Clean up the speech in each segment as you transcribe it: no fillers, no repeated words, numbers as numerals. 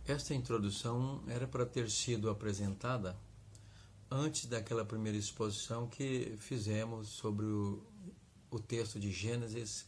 Esta introdução era para ter sido apresentada antes daquela primeira exposição que fizemos sobre o texto de Gênesis,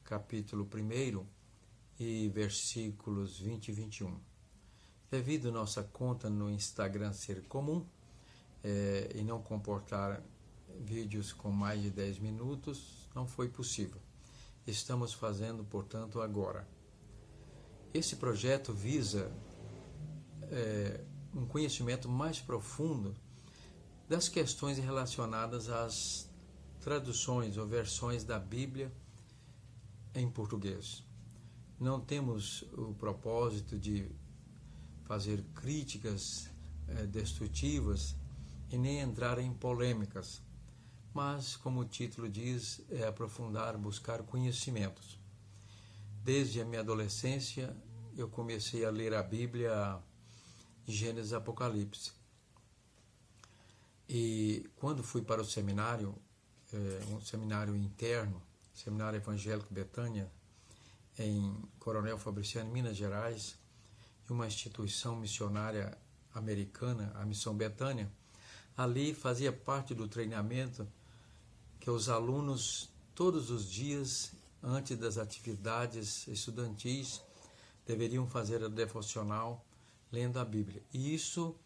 capítulo 1 e versículos 20 e 21. Devido à nossa conta no Instagram ser comum e não comportar vídeos com mais de 10 minutos, não foi possível. Estamos fazendo, portanto, agora. Esse projeto visa um conhecimento mais profundo das questões relacionadas às traduções ou versões da Bíblia em português. Não temos o propósito de fazer críticas destrutivas e nem entrar em polêmicas, mas, como o título diz, é aprofundar, buscar conhecimentos. Desde a minha adolescência, eu comecei a ler a Bíblia de Gênesis e Apocalipse. E quando fui para o seminário, um seminário interno, Seminário Evangélico Betânia, em Coronel Fabriciano, Minas Gerais, de uma instituição missionária americana, a Missão Betânia, ali fazia parte do treinamento que os alunos, todos os dias, antes das atividades estudantis, deveriam fazer a devocional lendo a Bíblia. E isso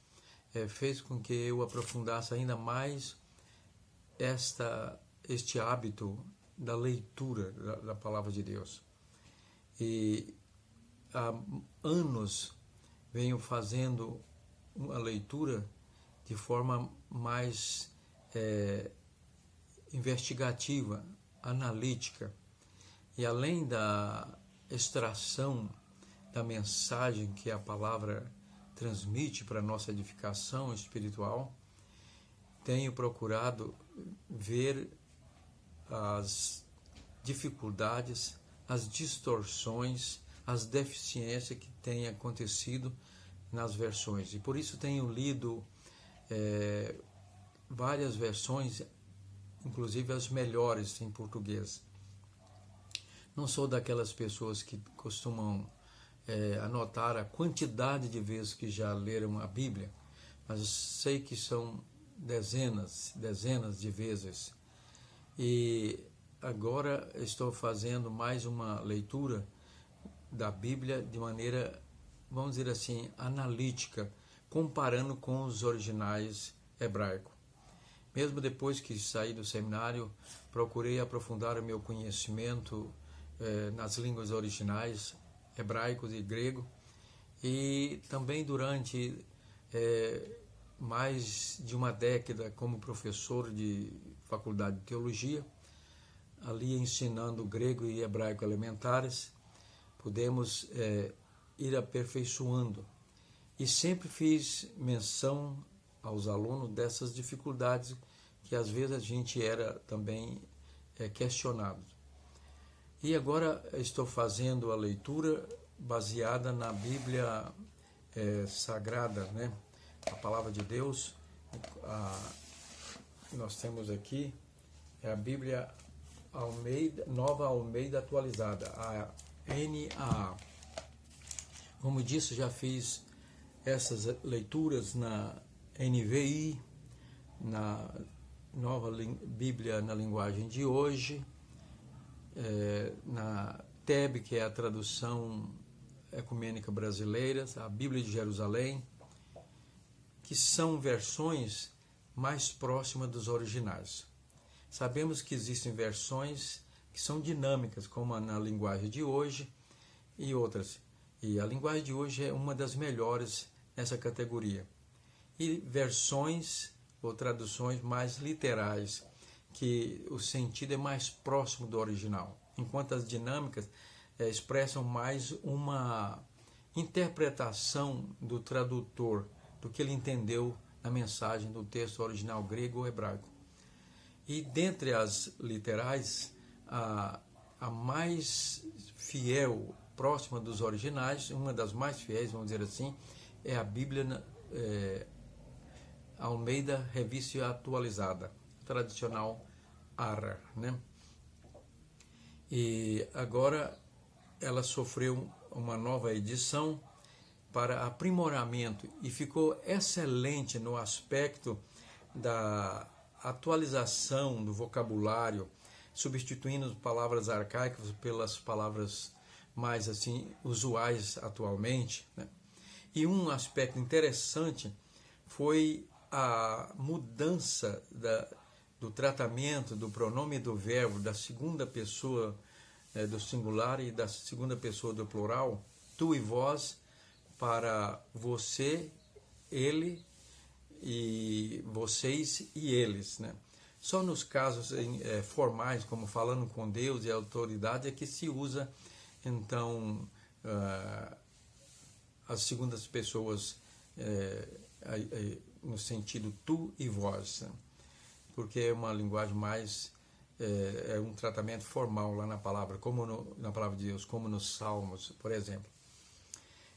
fez com que eu aprofundasse ainda mais este hábito da leitura da Palavra de Deus. E há anos venho fazendo uma leitura de forma mais investigativa, analítica. E além da extração da mensagem que a palavra transmite para a nossa edificação espiritual, tenho procurado ver as dificuldades, as distorções, as deficiências que têm acontecido nas versões. E por isso tenho lido várias versões, inclusive as melhores em português. Não sou daquelas pessoas que costumam anotar a quantidade de vezes que já leram a Bíblia, mas sei que são dezenas de vezes. E agora estou fazendo mais uma leitura da Bíblia de maneira, vamos dizer assim, analítica, comparando com os originais hebraicos. Mesmo depois que saí do seminário, procurei aprofundar o meu conhecimento nas línguas originais, hebraico e grego, e também durante mais de uma década como professor de faculdade de teologia, ali ensinando grego e hebraico elementares, pudemos ir aperfeiçoando. E sempre fiz menção aos alunos dessas dificuldades que às vezes a gente era também questionado. E agora estou fazendo a leitura baseada na Bíblia Sagrada, né? A Palavra de Deus. Nós temos aqui a Bíblia Nova Almeida Atualizada, a NAA. Como disse, já fiz essas leituras na NVI, na Nova Bíblia na Linguagem de Hoje, na TEB, que é a Tradução Ecumênica Brasileira, a Bíblia de Jerusalém, que são versões mais próximas dos originais. Sabemos que existem versões que são dinâmicas, como na Linguagem de Hoje e outras. E a Linguagem de Hoje é uma das melhores nessa categoria. E versões ou traduções mais literais, que o sentido é mais próximo do original, enquanto as dinâmicas expressam mais uma interpretação do tradutor, do que ele entendeu na mensagem do texto original grego ou hebraico. E dentre as literais, a mais fiel, próxima dos originais, uma das mais fiéis, vamos dizer assim, é a Bíblia Almeida Revista Atualizada, tradicional ARA, né? E agora ela sofreu uma nova edição para aprimoramento e ficou excelente no aspecto da atualização do vocabulário, substituindo palavras arcaicas pelas palavras mais assim usuais atualmente, né? E um aspecto interessante foi a mudança do tratamento do pronome do verbo da segunda pessoa do singular e da segunda pessoa do plural, tu e vós, para você, ele e vocês e eles, né? Só nos casos formais, como falando com Deus e a autoridade, é que se usa, então, as segundas pessoas no sentido tu e vós, né? Porque é uma linguagem mais, é um tratamento formal lá na palavra, como na palavra de Deus, como nos Salmos, por exemplo.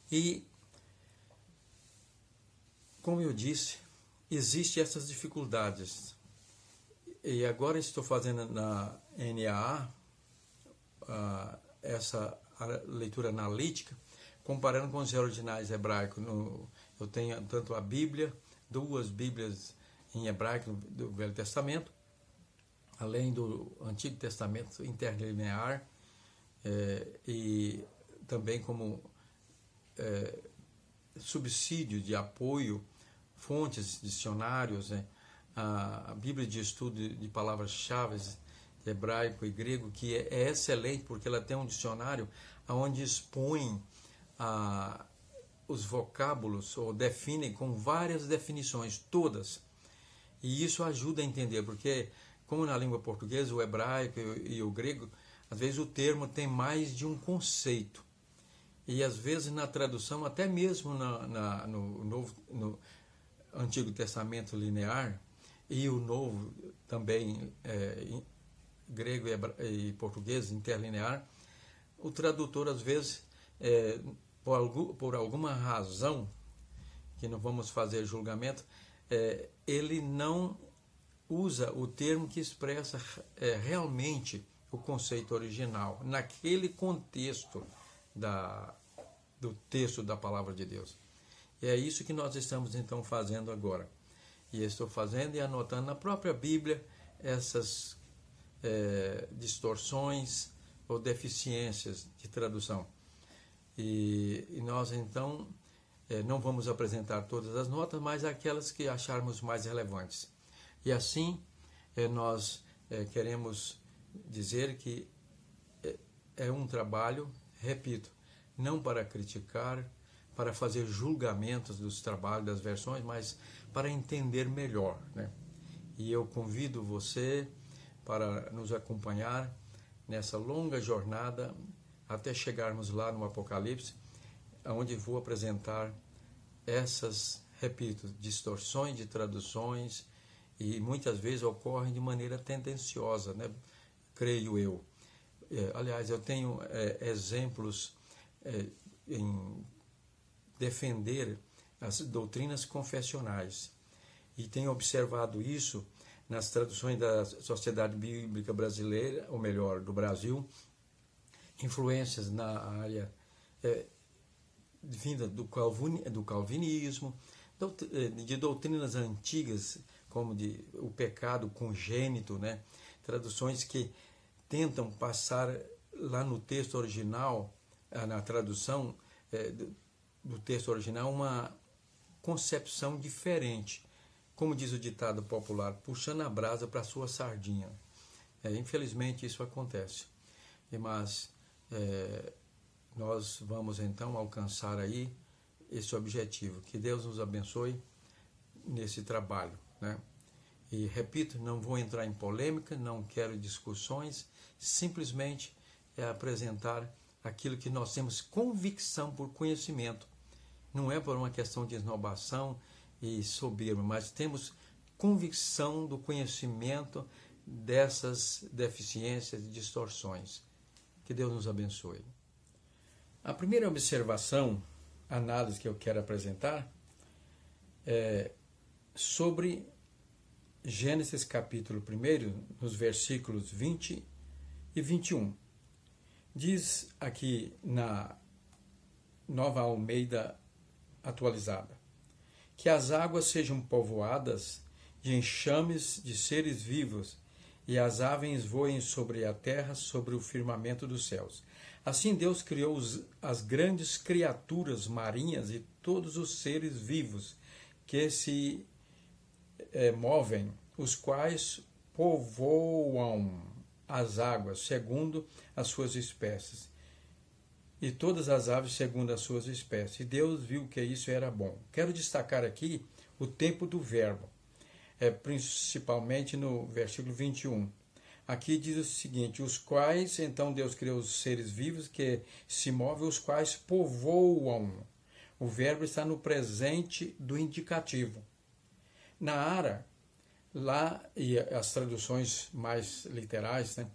E, como eu disse, existem essas dificuldades. E agora estou fazendo na NAA essa leitura analítica, comparando com os originais hebraicos. Eu tenho tanto a Bíblia, 2 Bíblias em hebraico do Velho Testamento, além do Antigo Testamento interlinear, e também como subsídio de apoio, fontes, dicionários, né? A Bíblia de Estudo de Palavras-Chave de hebraico e grego, que é excelente porque ela tem um dicionário onde expõe os vocábulos, ou define com várias definições, todas. E isso ajuda a entender, porque como na língua portuguesa, o hebraico e o grego, às vezes o termo tem mais de um conceito. E às vezes na tradução, até mesmo no Antigo Testamento linear, e o Novo também, grego e português interlinear, o tradutor às vezes, por alguma razão, que não vamos fazer julgamento, ele não usa o termo que expressa realmente o conceito original, naquele contexto do texto da Palavra de Deus. E é isso que nós estamos então fazendo agora. E estou fazendo e anotando na própria Bíblia essas distorções ou deficiências de tradução. E nós então não vamos apresentar todas as notas, mas aquelas que acharmos mais relevantes. E assim nós queremos dizer que é um trabalho, repito, não para criticar, para fazer julgamentos dos trabalhos, das versões, mas para entender melhor, né? E eu convido você para nos acompanhar nessa longa jornada até chegarmos lá no Apocalipse, onde vou apresentar essas, repito, distorções de traduções, e muitas vezes ocorrem de maneira tendenciosa, né? Creio eu. Aliás, eu tenho exemplos em defender as doutrinas confessionais, e tenho observado isso nas traduções da Sociedade Bíblica Brasileira, ou melhor, do Brasil, influências na área vinda do calvinismo, de doutrinas antigas, como o pecado congênito, né? Traduções que tentam passar lá no texto original, na tradução do texto original, uma concepção diferente. Como diz o ditado popular, puxando a brasa para a sua sardinha. Infelizmente isso acontece. Mas nós vamos então alcançar aí esse objetivo. Que Deus nos abençoe nesse trabalho, né? E repito, não vou entrar em polêmica, não quero discussões, simplesmente apresentar aquilo que nós temos convicção por conhecimento. Não é por uma questão de esnobação e soberba, mas temos convicção do conhecimento dessas deficiências e distorções. Que Deus nos abençoe. A primeira observação, análise que eu quero apresentar é sobre Gênesis capítulo 1, nos versículos 20 e 21. Diz aqui na Nova Almeida atualizada. Que as águas sejam povoadas de enxames de seres vivos e as aves voem sobre a terra, sobre o firmamento dos céus. Assim Deus criou as grandes criaturas marinhas e todos os seres vivos que se movem, os quais povoam as águas segundo as suas espécies, e todas as aves segundo as suas espécies. E Deus viu que isso era bom. Quero destacar aqui o tempo do verbo, principalmente no versículo 21. Aqui diz o seguinte: os quais, então Deus criou os seres vivos que se movem, os quais povoam. O verbo está no presente do indicativo. Na Ara, lá, e as traduções mais literais, né,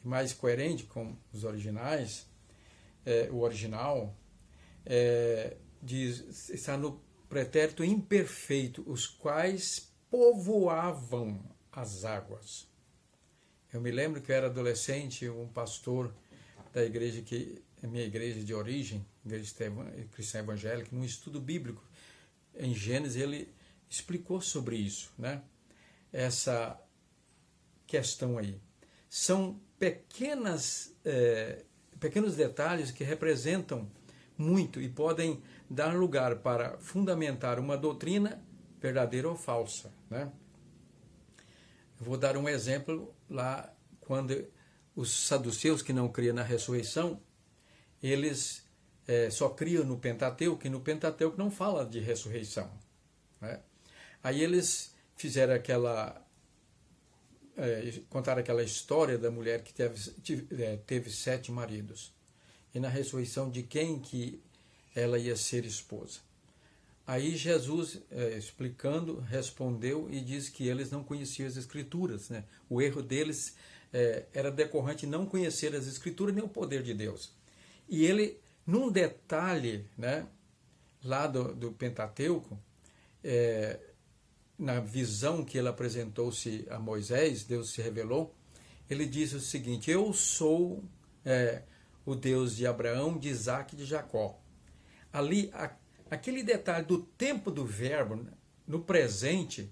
mais coerentes com os originais, o original, está no pretérito imperfeito, os quais povoavam as águas. Eu me lembro que eu era adolescente, um pastor da igreja, que é minha igreja de origem, igreja cristã evangélica, num estudo bíblico em Gênesis, ele explicou sobre isso, né? Essa questão aí. São pequenos detalhes que representam muito e podem dar lugar para fundamentar uma doutrina verdadeira ou falsa, né? Eu vou dar um exemplo lá, quando os saduceus, que não criam na ressurreição, eles só criam no Pentateuco, e no Pentateuco não fala de ressurreição, né? Aí eles fizeram contaram aquela história da mulher que teve 7 maridos, e na ressurreição de quem que ela ia ser esposa. Aí Jesus, explicando, respondeu e diz que eles não conheciam as Escrituras, né? O erro deles era decorrente de não conhecer as Escrituras nem o poder de Deus. E ele, num detalhe, né, lá do Pentateuco, na visão que ele apresentou-se a Moisés, Deus se revelou, ele diz o seguinte: eu sou o Deus de Abraão, de Isaac e de Jacó. Ali, aquele detalhe do tempo do verbo, no presente,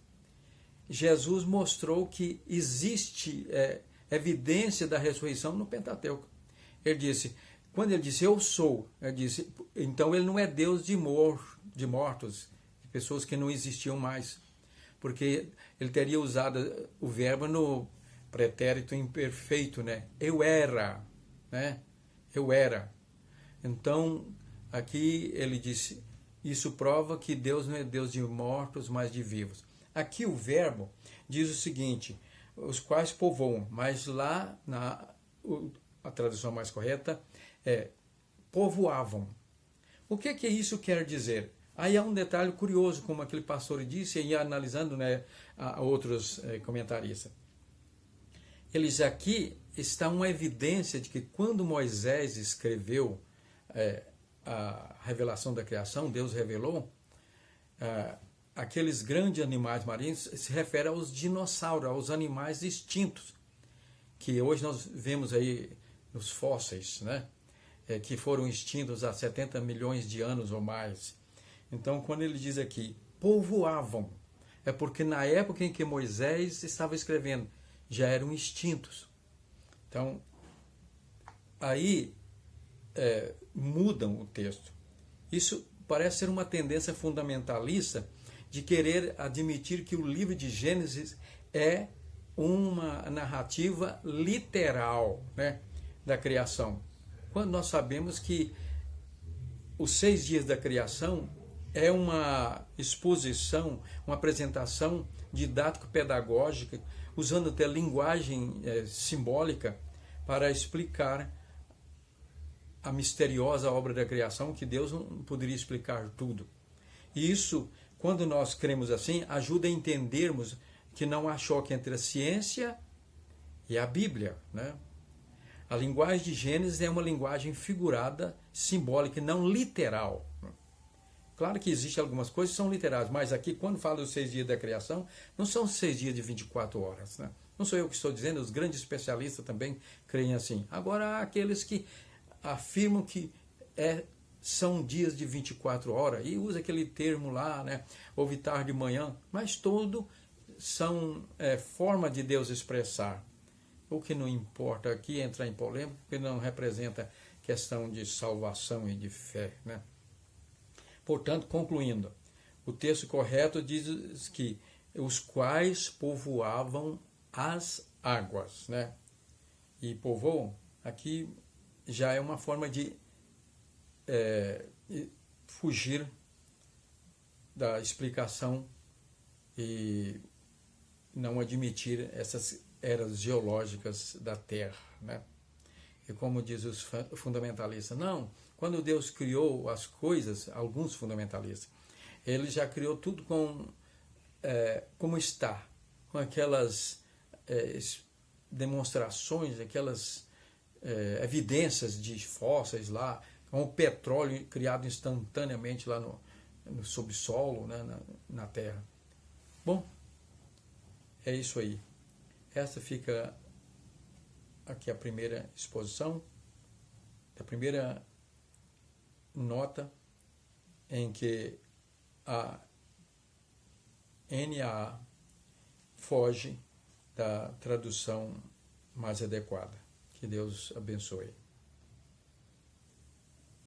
Jesus mostrou que existe evidência da ressurreição no Pentateuco. Ele disse, quando ele disse eu sou, ele disse, então ele não é Deus de mortos, de pessoas que não existiam mais, porque ele teria usado o verbo no pretérito imperfeito, né? Eu era, né? Eu era. Então, aqui ele disse, isso prova que Deus não é Deus de mortos, mas de vivos. Aqui o verbo diz o seguinte, os quais povoam, mas lá a tradução mais correta é povoavam. O que isso quer dizer? Aí há um detalhe curioso, como aquele pastor disse, e analisando, né, a outros comentaristas. Eles aqui está uma evidência de que quando Moisés escreveu a revelação da criação, Deus revelou, aqueles grandes animais marinhos se refere aos dinossauros, aos animais extintos, que hoje nós vemos aí nos fósseis, né? Que foram extintos há 70 milhões de anos ou mais. Então, quando ele diz aqui, povoavam, é porque na época em que Moisés estava escrevendo, já eram extintos. Então, aí mudam o texto. Isso parece ser uma tendência fundamentalista de querer admitir que o livro de Gênesis é uma narrativa literal, né, da criação. Quando nós sabemos que os 6 dias da criação é uma exposição, uma apresentação didático-pedagógica, usando até linguagem simbólica para explicar a misteriosa obra da criação, que Deus não poderia explicar tudo. E isso, quando nós cremos assim, ajuda a entendermos que não há choque entre a ciência e a Bíblia, né? A linguagem de Gênesis é uma linguagem figurada, simbólica, não literal. Claro que existem algumas coisas que são literais, mas aqui, quando fala dos 6 dias da criação, não são 6 dias de 24 horas. Né? Não sou eu que estou dizendo, os grandes especialistas também creem assim. Agora, há aqueles que afirmam que são dias de 24 horas, e usa aquele termo lá, né? Houve tarde de manhã, mas tudo são forma de Deus expressar. O que não importa aqui é entrar em polêmica, porque não representa questão de salvação e de fé, né? Portanto, concluindo, o texto correto diz que os quais povoavam as águas, né? E povoam, aqui já é uma forma de fugir da explicação e não admitir essas eras geológicas da Terra, né? E como diz os fundamentalistas, não, quando Deus criou as coisas, alguns fundamentalistas, ele já criou tudo como está, com aquelas demonstrações, aquelas evidências de fósseis lá, com o petróleo criado instantaneamente lá no subsolo, né, na Terra. Bom, é isso aí. Essa fica aqui a primeira exposição, a primeira nota em que a NAA foge da tradução mais adequada. Que Deus abençoe.